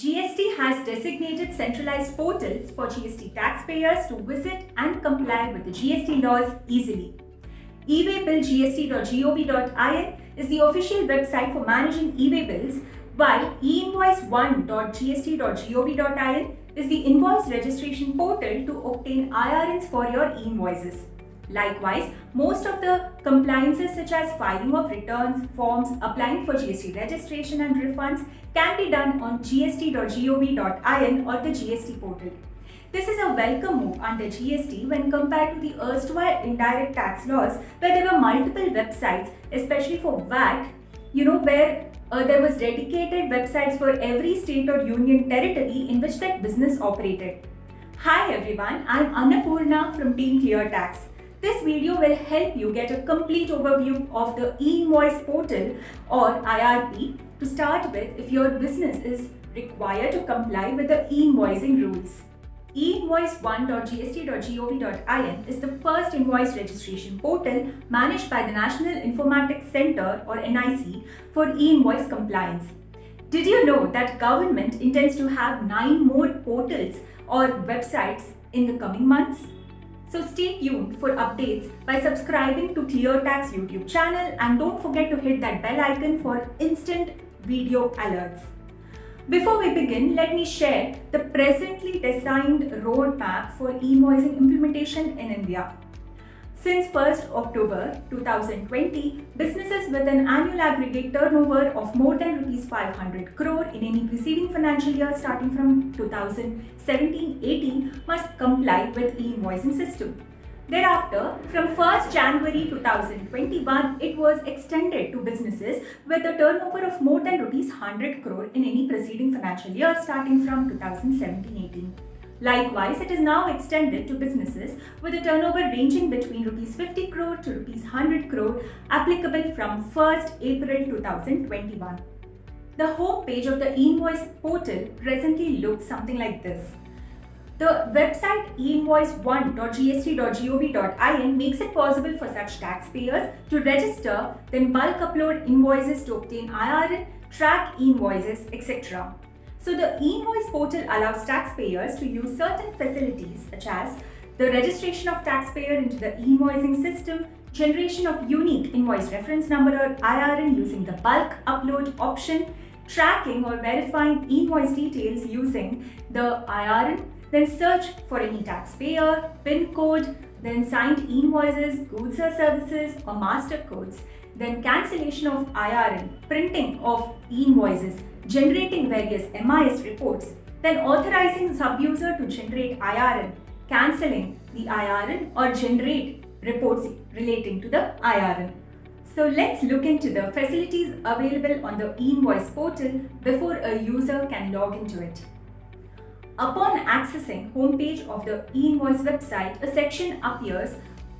GST has designated centralized portals for GST taxpayers to visit and comply with the GST laws easily. eWayBillGST.gov.in is the official website for managing e-way bills, while einvoice1.gst.gov.in is the invoice registration portal to obtain IRNs for your e-invoices. Likewise, most of the compliances such as filing of returns, forms, applying for GST registration and refunds can be done on gst.gov.in or the GST portal. This is a welcome move under GST when compared to the erstwhile indirect tax laws where there were multiple websites, especially for VAT, where there was dedicated websites for every state or union territory in which that business operated. Hi everyone, I'm Annapurna from Team Clear Tax. This video will help you get a complete overview of the e-invoice portal or IRP to start with if your business is required to comply with the e-invoicing rules. einvoice1.gst.gov.in is the first invoice registration portal managed by the National Informatics Center or NIC for e-invoice compliance. Did you know that government intends to have 9 more portals or websites in the coming months? So stay tuned for updates by subscribing to ClearTax YouTube channel and don't forget to hit that bell icon for instant video alerts. Before we begin, let me share the presently designed roadmap for e-invoicing implementation in India. Since 1st October 2020, businesses with an annual aggregate turnover of more than Rs 500 crore in any preceding financial year starting from 2017-18 must comply with e-invoicing system. Thereafter, from 1st January 2021, it was extended to businesses with a turnover of more than Rs 100 crore in any preceding financial year starting from 2017-18. Likewise, it is now extended to businesses with a turnover ranging between Rs 50 crore to Rs 100 crore applicable from 1st April 2021. The home page of the e-invoice portal presently looks something like this. The website einvoice1.gst.gov.in makes it possible for such taxpayers to register, then bulk upload invoices to obtain IRN, track invoices, etc. So the e-invoice portal allows taxpayers to use certain facilities such as the registration of taxpayer into the e-invoicing system, generation of unique invoice reference number or IRN using the bulk upload option, tracking or verifying invoice details using the IRN, then search for any taxpayer, PIN code, then signed invoices, goods or services or master codes, then cancellation of IRN, printing of invoices, generating various MIS reports, then authorizing sub-user to generate IRN, cancelling the IRN or generate reports relating to the IRN. So let's look into the facilities available on the e-invoice portal before a user can log into it. Upon accessing homepage of the e-invoice website, a section appears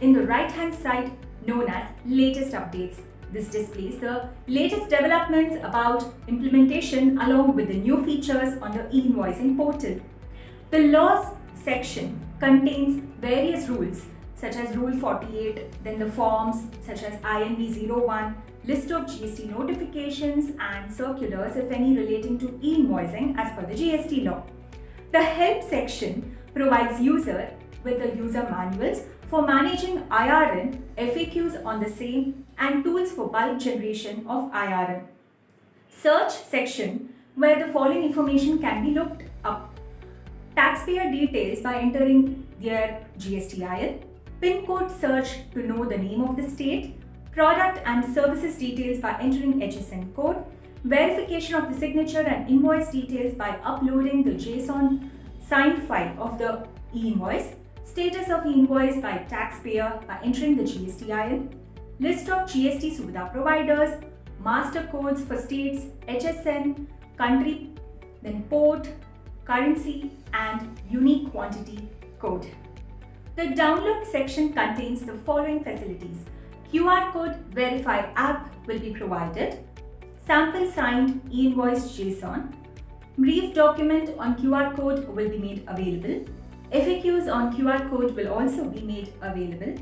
in the right-hand side known as Latest Updates. This displays the latest developments about implementation along with the new features on the e-invoicing portal. The Laws section contains various rules such as Rule 48, then the forms such as INV01, list of GST notifications and circulars if any relating to e-invoicing as per the GST law. The Help section provides user with the user manuals for managing IRN, FAQs on the same, and tools for bulk generation of IRN. Search section where the following information can be looked up. Taxpayer details by entering their GSTIN, PIN code search to know the name of the state, product and services details by entering HSN code, verification of the signature and invoice details by uploading the JSON signed file of the e-invoice, status of invoice by taxpayer by entering the GSTIN, list of GST Suvidha providers, master codes for states, HSN, country, then port, currency and unique quantity code. The download section contains the following facilities. QR code verified app will be provided, sample signed e-invoice JSON, brief document on QR code will be made available, FAQs on QR code will also be made available,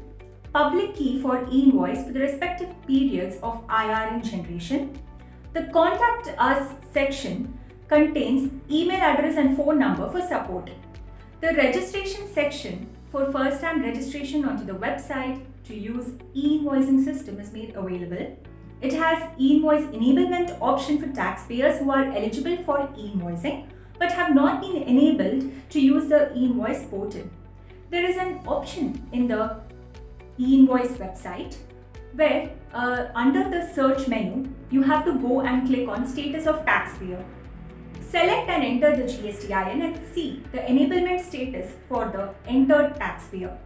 public key for e-invoice for the respective periods of IRN generation. The Contact Us section contains email address and phone number for support. The registration section for first-time registration onto the website to use e-invoicing system is made available. It has e-invoice enablement option for taxpayers who are eligible for e-invoicing but have not been enabled to use the e-invoice portal. There is an option in the e-invoice website where under the search menu you have to go and click on status of taxpayer. Select and enter the GSTIN and see the enablement status for the entered taxpayer.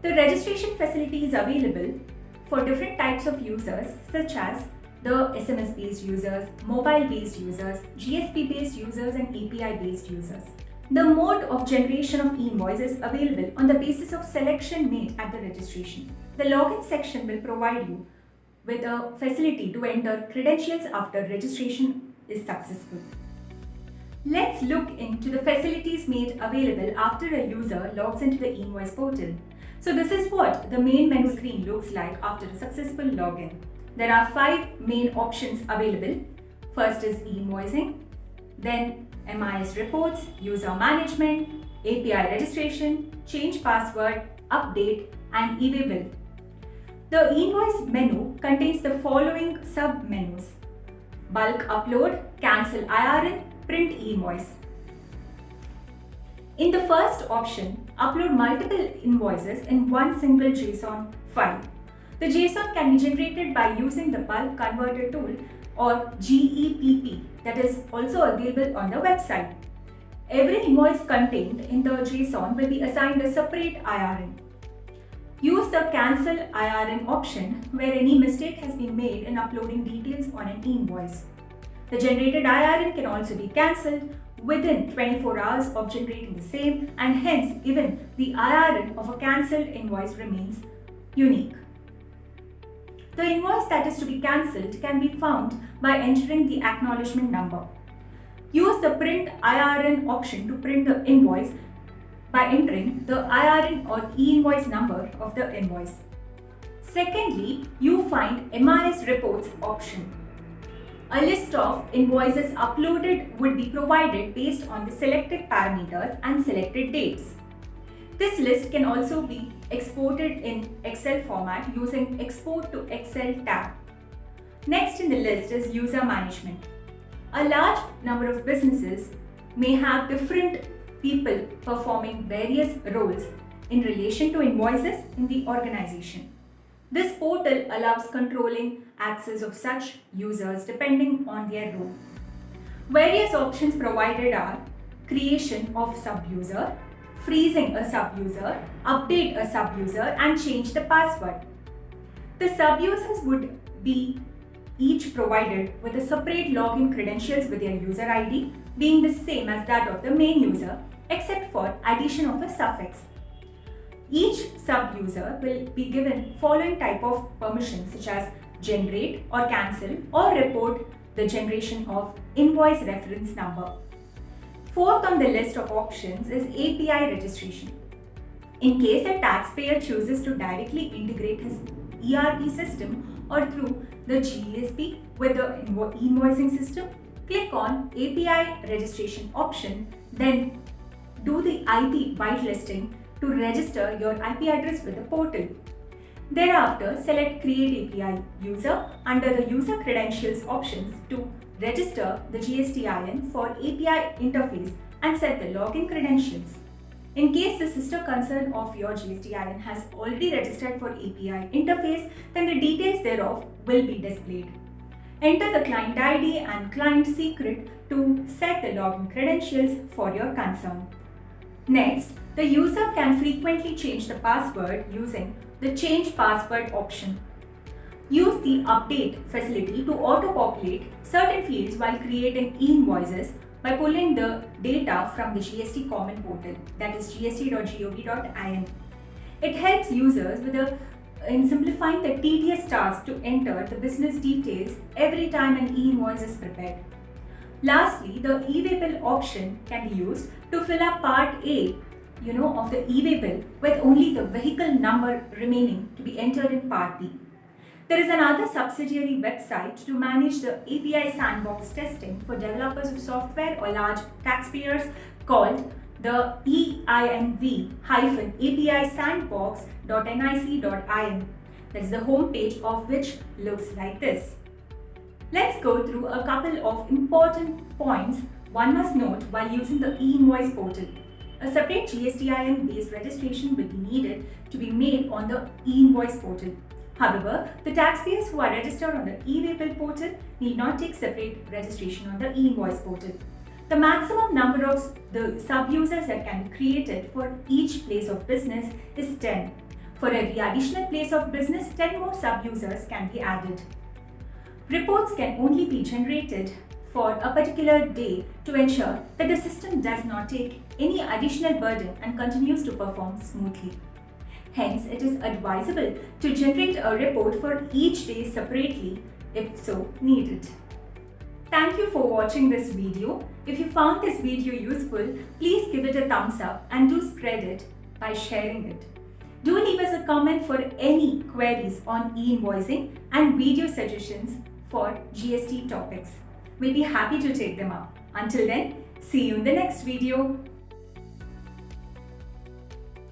The registration facility is available for different types of users such as the SMS based users, mobile based users, GSP based users and API based users. The mode of generation of e-invoice is available on the basis of selection made at the registration. The login section will provide you with a facility to enter credentials after registration is successful. Let's look into the facilities made available after a user logs into the e-invoice portal. So this is what the main menu screen looks like after a successful login. There are 5 main options available. First is e-invoicing, then MIS reports, user management, API registration, change password, update and e-way bill. The e-invoice menu contains the following sub-menus: bulk upload, cancel IRN, print e-invoice. In the first option, upload multiple invoices in one single JSON file. The JSON can be generated by using the bulk converter tool or GEPP that is also available on the website. Every invoice contained in the JSON will be assigned a separate IRN. Use the cancel IRN option where any mistake has been made in uploading details on an e-invoice. The generated IRN can also be cancelled within 24 hours of generating the same, and hence even the IRN of a cancelled invoice remains unique. The invoice that is to be cancelled can be found by entering the acknowledgement number. Use the print IRN option to print the invoice by entering the IRN or e-invoice number of the invoice. Secondly, you find MIS reports option. A list of invoices uploaded would be provided based on the selected parameters and selected dates. This list can also be exported in Excel format using Export to Excel tab. Next in the list is user management. A large number of businesses may have different people performing various roles in relation to invoices in the organization. This portal allows controlling access of such users depending on their role. Various options provided are creation of sub-user, freezing a sub-user, update a sub-user and change the password. The sub-users would be each provided with a separate login credentials with their user ID being the same as that of the main user except for addition of a suffix. Each sub-user will be given following type of permissions such as generate or cancel or report the generation of invoice reference number. Fourth on the list of options is API registration. In case a taxpayer chooses to directly integrate his ERP system or through the GSP with the e-invoicing system, click on API registration option, then do the IP whitelisting to register your IP address with the portal. Thereafter, select Create API User under the User Credentials options to register the GSTIN for API interface and set the login credentials. In case the sister concern of your GSTIN has already registered for API interface, then the details thereof will be displayed. Enter the client ID and client secret to set the login credentials for your concern. Next, the user can frequently change the password using the Change Password option. Use the Update facility to auto-populate certain fields while creating e-invoices by pulling the data from the GST Common portal, that is gst.gov.in. It helps users in simplifying the tedious task to enter the business details every time an e-invoice is prepared. Lastly, the e-way bill option can be used to fill up part A of the e-way bill with only the vehicle number remaining to be entered in part B. There is another subsidiary website to manage the API sandbox testing for developers of software or large taxpayers called the einv-api-sandbox.nic.in. That's the homepage of which looks like this. Let's go through a couple of important points one must note while using the e-invoice portal. A separate GSTIN based registration will be needed to be made on the e-invoice portal. However, the taxpayers who are registered on the e-waybill portal need not take separate registration on the e-invoice portal. The maximum number of the sub-users that can be created for each place of business is 10. For every additional place of business, 10 more sub-users can be added. Reports can only be generated for a particular day to ensure that the system does not take any additional burden and continues to perform smoothly. Hence, it is advisable to generate a report for each day separately if so needed. Thank you for watching this video. If you found this video useful, please give it a thumbs up and do spread it by sharing it. Do leave us a comment for any queries on e-invoicing and video suggestions for GST topics. We'll be happy to take them up. Until then, see you in the next video.